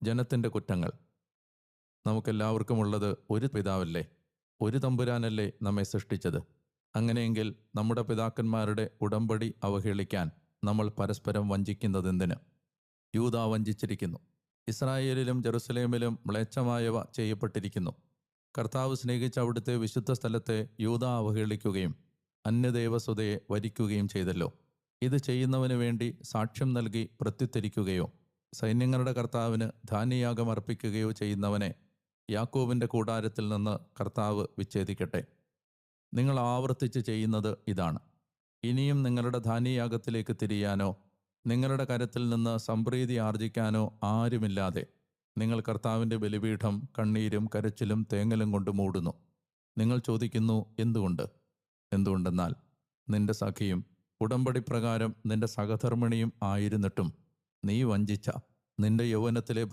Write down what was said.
ജനത്തിൻ്റെ കുറ്റങ്ങൾ. നമുക്കെല്ലാവർക്കുമുള്ളത് ഒരു പിതാവല്ലേ? ഒരു തമ്പുരാനല്ലേ നമ്മെ സൃഷ്ടിച്ചത്? അങ്ങനെയെങ്കിൽ നമ്മുടെ പിതാക്കന്മാരുടെ ഉടമ്പടി അവഹേളിക്കാൻ നമ്മൾ പരസ്പരം വഞ്ചിക്കുന്നതെന്തിന്? യൂദാ വഞ്ചിച്ചിരിക്കുന്നു. ഇസ്രായേലിലും ജെറുസലേമിലും മ്ലേച്ഛമായവ ചെയ്യപ്പെട്ടിരിക്കുന്നു. കർത്താവ് സ്നേഹിച്ച അവിടുത്തെ വിശുദ്ധ സ്ഥലത്തെ യൂദാ അവഹേളിക്കുകയും അന്യദേവസുതയെ വരിക്കുകയും ചെയ്തല്ലോ. ഇത് ചെയ്യുന്നവന് വേണ്ടി സാക്ഷ്യം നൽകി പ്രത്യുത്തരിക്കുകയോ സൈന്യങ്ങളുടെ കർത്താവിന് ധാന്യയാഗം അർപ്പിക്കുകയോ ചെയ്യുന്നവനെ യാക്കോബിൻ്റെ കൂടാരത്തിൽ നിന്ന് കർത്താവ് വിച്ഛേദിക്കട്ടെ. നിങ്ങൾ ആവർത്തിച്ച് ചെയ്യുന്നത് ഇതാണ്. ഇനിയും നിങ്ങളുടെ ധാന്യയാഗത്തിലേക്ക് തിരിയാനോ നിങ്ങളുടെ കരത്തിൽ നിന്ന് സംപ്രീതി ആർജിക്കാനോ ആരുമില്ലാതെ നിങ്ങൾ കർത്താവിൻ്റെ ബലിപീഠം കണ്ണീരും കരച്ചിലും തേങ്ങലും കൊണ്ട് മൂടുന്നു. നിങ്ങൾ ചോദിക്കുന്നു, എന്തുകൊണ്ടെന്നാൽ നിന്റെ സഖിയും ഉടമ്പടി പ്രകാരം നിന്റെ സഹധർമ്മിണിയും ആയിരുന്നിട്ടും നീ വഞ്ചിച്ച നിന്റെ യൗവനത്തിലെ